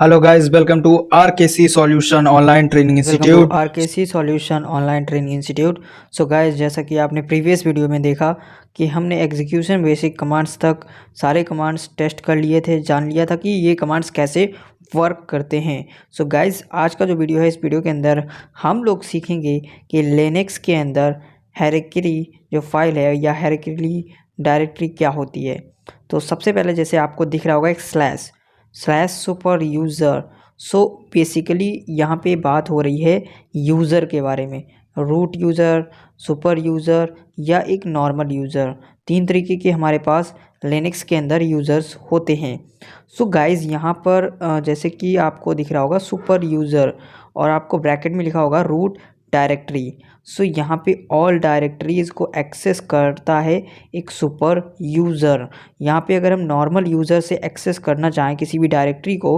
Hello guys, welcome to RKC solution online training welcome to institute. RKC solution online training institute. So guys, जैसा कि आपने previous video में देखा कि हमने एग्जीक्यूशन बेसिक कमांड्स तक सारे कमांड्स टेस्ट कर लिए थे, जान लिया था कि ये कमांड्स कैसे वर्क करते हैं। सो गाइस, आज का जो वीडियो है, इस वीडियो के अंदर हम लोग सीखेंगे कि लिनक्स के अंदर हायरार्की जो फाइल है या हायरार्की डायरेक्टरी क्या होती है। तो सबसे पहले जैसे आपको दिख रहा होगा एक slash slash super user. So basically यहाँ पे बात हो रही है यूज़र के बारे में, रूट यूज़र, सुपर यूज़र या एक नॉर्मल यूज़र। तीन तरीके के हमारे पास लिनक्स के अंदर यूज़र्स होते हैं। सो गाइस, यहाँ पर जैसे कि आपको दिख रहा होगा सुपर यूज़र और आपको ब्रैकेट में लिखा होगा रूट डायरेक्टरी। सो यहाँ पे ऑल डायरेक्टरीज़ को एक्सेस करता है एक सुपर यूज़र। यहाँ पे अगर हम नॉर्मल यूज़र से एक्सेस करना चाहें किसी भी डायरेक्टरी को,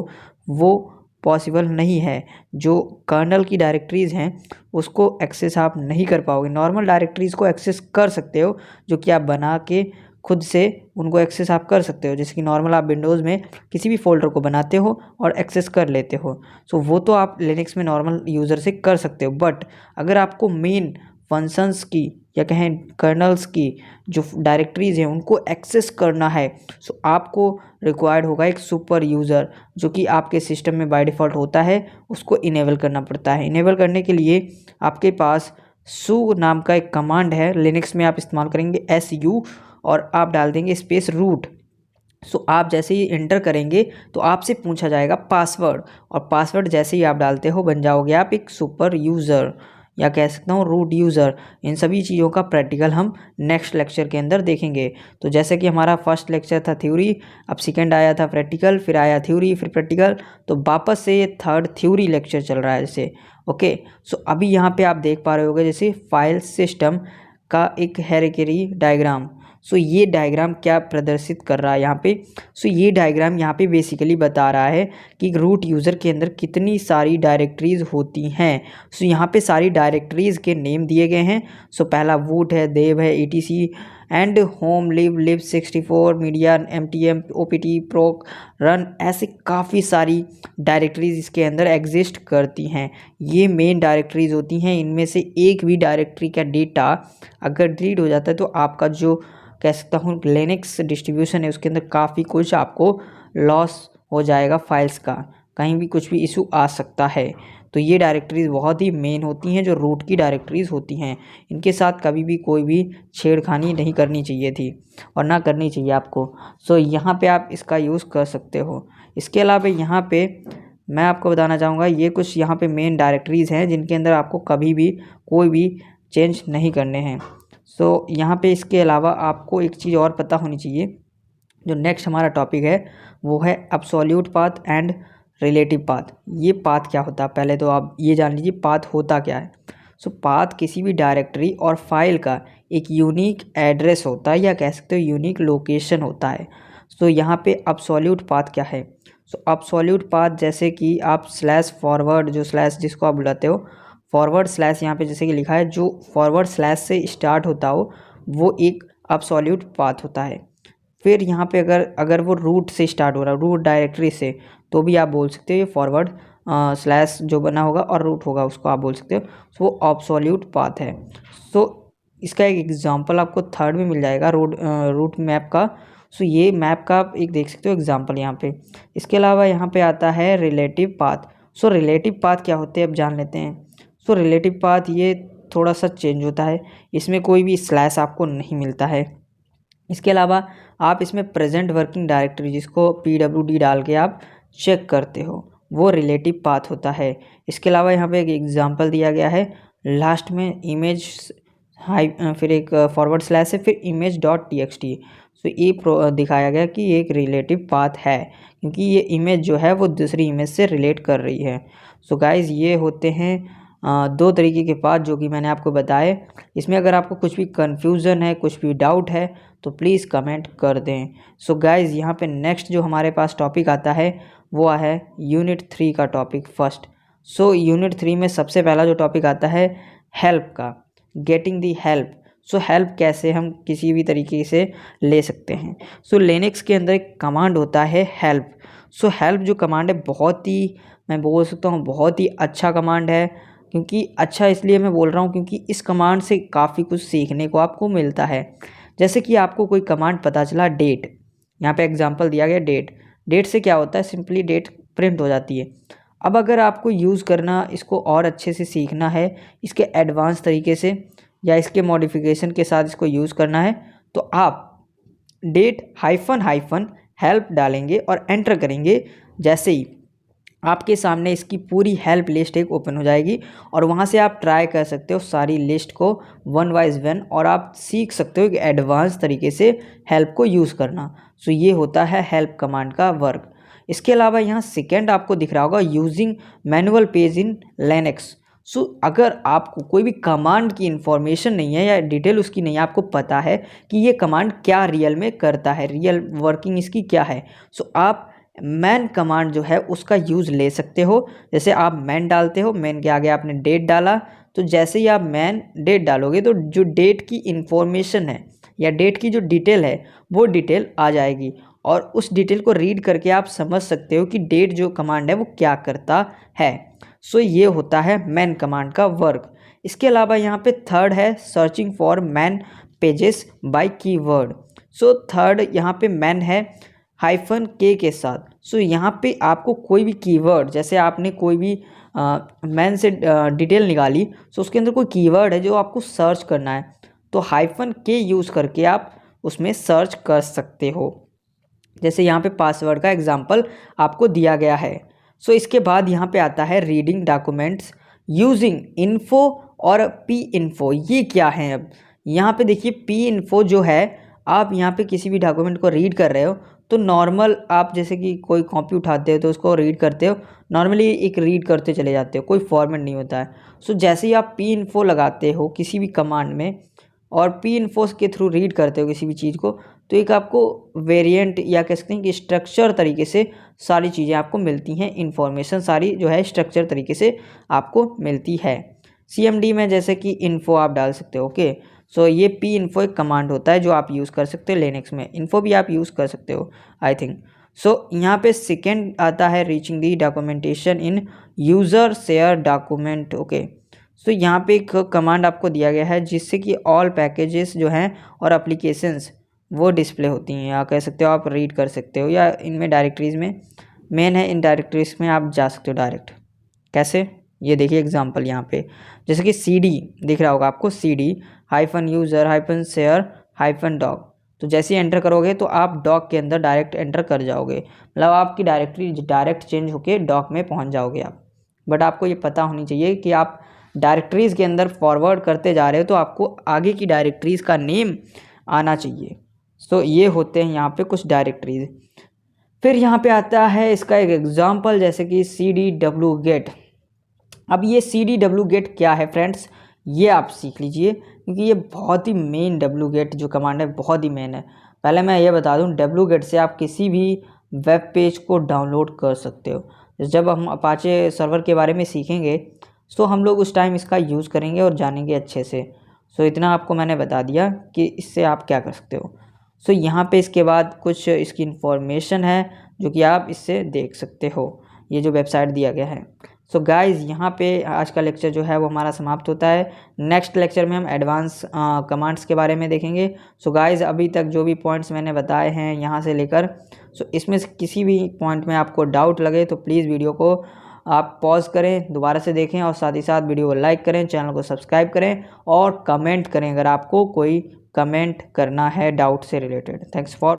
वो पॉसिबल नहीं है। जो कर्नल की डायरेक्टरीज़ हैं उसको एक्सेस आप नहीं कर पाओगे। नॉर्मल डायरेक्टरीज़ को एक्सेस कर सकते हो, जो कि आप बना के खुद से उनको एक्सेस आप कर सकते हो। जैसे कि नॉर्मल आप विंडोज़ में किसी भी फ़ोल्डर को बनाते हो और एक्सेस कर लेते हो। सो वो तो आप लिनक्स में नॉर्मल यूज़र से कर सकते हो। बट अगर आपको मेन फंक्शंस की या कहें कर्नल्स की जो डायरेक्टरीज़ हैं उनको एक्सेस करना है, सो आपको रिक्वायर्ड होगा एक सुपर यूज़र, जो कि आपके सिस्टम में बाय डिफ़ॉल्ट होता है। उसको इनेबल करना पड़ता है। इनेबल करने के लिए आपके पास सू नाम का एक कमांड है, लिनक्स में आप इस्तेमाल करेंगे SU और आप डाल देंगे स्पेस रूट। सो आप जैसे ही एंटर करेंगे तो आपसे पूछा जाएगा पासवर्ड, और पासवर्ड जैसे ही आप डालते हो बन जाओगे आप एक सुपर यूज़र या कह सकता हूँ रूट यूज़र। इन सभी चीज़ों का प्रैक्टिकल हम नेक्स्ट लेक्चर के अंदर देखेंगे। तो जैसे कि हमारा फर्स्ट लेक्चर था थ्योरी, अब सेकंड आया था प्रैक्टिकल, फिर आया थ्योरी, फिर प्रैक्टिकल, तो वापस से ये थर्ड थ्योरी लेक्चर चल रहा है जैसे। ओके, सो अभी यहाँ पे आप देख पा रहे होगे जैसे फाइल सिस्टम का एक हायरार्की डायग्राम। सो ये डायग्राम क्या प्रदर्शित कर रहा है यहाँ पे? सो ये डायग्राम यहाँ पे बेसिकली बता रहा है कि रूट यूज़र के अंदर कितनी सारी डायरेक्टरीज़ होती हैं। सो यहाँ पे सारी डायरेक्टरीज़ के नेम दिए गए हैं। सो पहला वूट है, देव है, ETC and home, live 64, media, MTM, OPT, proc, run, ऐसे काफ़ी सारी डायरेक्टरीज़ इसके अंदर एग्जिस्ट करती हैं। ये मेन डायरेक्टरीज़ होती हैं। इनमें से एक भी डायरेक्टरी का डेटा अगर डिलीट हो जाता है तो आपका जो कह सकता हूँ लिनक्स डिस्ट्रीब्यूशन है उसके अंदर काफ़ी कुछ आपको लॉस हो जाएगा फाइल्स का, कहीं भी कुछ भी इशू आ सकता है। तो ये डायरेक्टरीज़ बहुत ही मेन होती हैं, जो रूट की डायरेक्टरीज़ होती हैं। इनके साथ कभी भी कोई भी छेड़खानी नहीं करनी चाहिए थी और ना करनी चाहिए आपको। सो यहाँ पे आप इसका यूज़ कर सकते हो। इसके अलावा यहाँ पे मैं आपको बताना चाहूँगा, ये कुछ यहाँ पे मेन डायरेक्टरीज़ हैं जिनके अंदर आपको कभी भी कोई भी चेंज नहीं करने हैं। सो यहाँ पे इसके अलावा आपको एक चीज़ और पता होनी चाहिए। जो नेक्स्ट हमारा टॉपिक है वो है absolute path and relative path. ये पाथ क्या होता है पहले तो आप ये जान लीजिए पाथ होता क्या है। सो पाथ किसी भी डायरेक्टरी और फाइल का एक यूनिक एड्रेस होता है, या कह सकते हो यूनिक लोकेशन होता है। सो यहाँ पे एब्सोल्यूट पाथ क्या है? सो एब्सोल्यूट पाथ जैसे कि आप स्लैश फॉरवर्ड, जो स्लैश जिसको आप बुलाते हो फॉरवर्ड स्लैश, यहाँ पे जैसे कि लिखा है जो फॉरवर्ड स्लैश से स्टार्ट होता हो वो एक एब्सोल्यूट पाथ होता है। फिर यहाँ पे अगर वो रूट से स्टार्ट हो रहा है, रूट डायरेक्टरी से, तो भी आप बोल सकते हो ये फॉरवर्ड स्लैश जो बना होगा और रूट होगा उसको आप बोल सकते हो। सो वो एब्सोल्यूट पाथ है। सो इसका एक एग्जांपल आपको थर्ड में मिल जाएगा रूट मैप का। सो ये मैप का आप एक देख सकते हो एग्जांपल यहाँ पे। इसके अलावा यहाँ पे आता है relative path. So relative path क्या होते हैं अब जान लेते हैं। सो रिलेटिव पाथ ये थोड़ा सा चेंज होता है, इसमें कोई भी स्लैश आपको नहीं मिलता है। इसके अलावा आप इसमें प्रेजेंट वर्किंग डायरेक्टरी, जिसको PWD डाल के आप चेक करते हो, वो रिलेटिव पाथ होता है। इसके अलावा यहाँ पे एक एग्जांपल दिया गया है, लास्ट में इमेज हाई, फिर एक फॉरवर्ड स्लैश है, फिर image.txt। सो ये दिखाया गया कि ये एक रिलेटिव पाथ है, क्योंकि ये इमेज जो है वो दूसरी इमेज से रिलेट कर रही है। सो गाइज़, ये होते हैं दो तरीके के पाथ जो कि मैंने आपको बताए। इसमें अगर आपको कुछ भी कन्फ्यूज़न है, कुछ भी डाउट है, तो प्लीज़ कमेंट कर दें। सो गाइज़, यहाँ पे नेक्स्ट जो हमारे पास टॉपिक आता है वो है यूनिट 3 का टॉपिक फर्स्ट। सो यूनिट 3 में सबसे पहला जो टॉपिक आता है हेल्प का, getting the help. So help कैसे हम किसी भी तरीके से ले सकते हैं। सो लिनक्स के अंदर एक कमांड होता है हेल्प। सो हेल्प जो कमांड है बहुत ही, मैं बोल सकता हूँ बहुत ही अच्छा कमांड है। क्योंकि अच्छा इसलिए मैं बोल रहा हूँ क्योंकि इस कमांड से काफ़ी कुछ सीखने को आपको मिलता है। जैसे कि आपको कोई कमांड पता चला डेट, यहाँ पे एग्जांपल दिया गया डेट। डेट से क्या होता है, सिंपली डेट प्रिंट हो जाती है। अब अगर आपको यूज़ करना, इसको और अच्छे से सीखना है, इसके एडवांस तरीके से या इसके मॉडिफिकेशन के साथ इसको यूज़ करना है, तो आप डेट हाइफन हाइफन हेल्प डालेंगे और एंटर करेंगे। जैसे ही आपके सामने इसकी पूरी हेल्प लिस्ट एक ओपन हो जाएगी और वहाँ से आप ट्राई कर सकते हो सारी लिस्ट को वन वाइज वन, और आप सीख सकते हो कि एडवांस तरीके से हेल्प को यूज़ करना। सो ये होता है हेल्प कमांड का वर्क। इसके अलावा यहाँ सेकेंड आपको दिख रहा होगा using manual page in Linux. So अगर आपको कोई भी कमांड की इंफॉर्मेशन नहीं है या डिटेल उसकी नहीं है, आपको पता है कि ये कमांड क्या रियल में करता है, रियल वर्किंग इसकी क्या है, सो आप मैन कमांड जो है उसका यूज़ ले सकते हो। जैसे आप मैन डालते हो, मैन के आगे आपने डेट डाला, तो जैसे ही आप मैन डेट डालोगे तो जो डेट की इंफॉर्मेशन है या डेट की जो डिटेल है वो डिटेल आ जाएगी, और उस डिटेल को रीड करके आप समझ सकते हो कि डेट जो कमांड है वो क्या करता है। सो ये होता है मैन कमांड का वर्क। इसके अलावा यहाँ पे थर्ड है searching for main pages by keyword. So third यहाँ पे मैन है हाइफन के साथ। सो यहाँ पे आपको कोई भी कीवर्ड, जैसे आपने कोई भी मैन से डिटेल निकाली, सो उसके अंदर कोई कीवर्ड है जो आपको सर्च करना है, तो हाइफन के यूज़ करके आप उसमें सर्च कर सकते हो। जैसे यहाँ पे पासवर्ड का एग्जांपल आपको दिया गया है। सो इसके बाद यहाँ पे आता है रीडिंग डॉक्यूमेंट्स यूजिंग इन्फो और पी इन्फो। ये क्या है, अब यहाँ पे देखिए पी इन्फो जो है, आप यहाँ पे किसी भी डॉक्यूमेंट को रीड कर रहे हो तो नॉर्मल आप जैसे कि कोई कॉपी उठाते हो तो उसको रीड करते हो, नॉर्मली एक रीड करते चले जाते हो, कोई फॉर्मेट नहीं होता है। सो जैसे ही आप पी इन्फो लगाते हो किसी भी कमांड में और पी इन्फो के थ्रू रीड करते हो किसी भी चीज़ को, तो एक आपको वेरिएंट या कह सकते हैं कि स्ट्रक्चर तरीके से सारी चीज़ें आपको मिलती हैं, इन्फॉर्मेशन सारी जो है स्ट्रक्चर तरीके से आपको मिलती है। CMD में जैसे कि इन्फो आप डाल सकते हो। ओके, सो ये पी इन्फो एक कमांड होता है जो आप यूज़ कर सकते हो लिनक्स में। इन्फो भी आप यूज़ कर सकते हो आई थिंक। सो यहाँ पे सेकेंड आता है रीचिंग दी डॉक्यूमेंटेशन इन यूज़र शेयर डॉक्यूमेंट। ओके, सो यहाँ पे एक कमांड आपको दिया गया है जिससे कि ऑल पैकेजेस जो हैं और एप्लीकेशंस वो डिस्प्ले होती हैं, या कह सकते हो आप रीड कर सकते हो, या इनमें डायरेक्टरीज़ में मेन है, इन डायरेक्टरीज़ में आप जा सकते हो डायरेक्ट। कैसे, ये देखिए एग्जांपल यहाँ पे, जैसे कि CD दिख रहा होगा आपको, CD hyphen user hyphen share hyphen dog. तो जैसे ही एंटर करोगे तो आप डॉग के अंदर डायरेक्ट एंटर कर जाओगे, मतलब आपकी डायरेक्टरी डायरेक्ट चेंज होके डॉग में पहुँच जाओगे आप। बट आपको ये पता होनी चाहिए कि आप डायरेक्टरीज़ के अंदर फॉरवर्ड करते जा रहे हो तो आपको आगे की डायरेक्टरीज़ का नेम आना चाहिए। सो ये होते हैं यहाँ पे कुछ डायरेक्टरीज। फिर यहाँ पे आता है इसका एक एग्जांपल, जैसे कि CDW गेट। अब ये CDW गेट क्या है फ्रेंड्स, ये आप सीख लीजिए क्योंकि ये बहुत ही मेन डब्ल्यू गेट जो कमांड है बहुत ही मेन है। पहले मैं ये बता दूँ, डब्ल्यू गेट से आप किसी भी वेब पेज को डाउनलोड कर सकते हो। जब हम अपाचे सर्वर के बारे में सीखेंगे तो हम लोग उस टाइम इसका यूज़ करेंगे और जानेंगे अच्छे से। सो इतना आपको मैंने बता दिया कि इससे आप क्या कर सकते हो। सो यहाँ पे इसके बाद कुछ इसकी इन्फॉर्मेशन है जो कि आप इससे देख सकते हो, ये जो वेबसाइट दिया गया है। सो गाइज़ यहाँ पे आज का लेक्चर जो है वो हमारा समाप्त होता है। नेक्स्ट लेक्चर में हम एडवांस कमांड्स के बारे में देखेंगे। सो गाइज़ अभी तक जो भी पॉइंट्स मैंने बताए हैं यहाँ से लेकर, सो इसमें से किसी भी पॉइंट में आपको डाउट लगे तो प्लीज़ वीडियो को आप पॉज करें, दोबारा से देखें और साथ ही साथ वीडियो को लाइक करें, चैनल को सब्सक्राइब करें और कमेंट करें अगर आपको कोई कमेंट करना है डाउट से रिलेटेड। Thanks for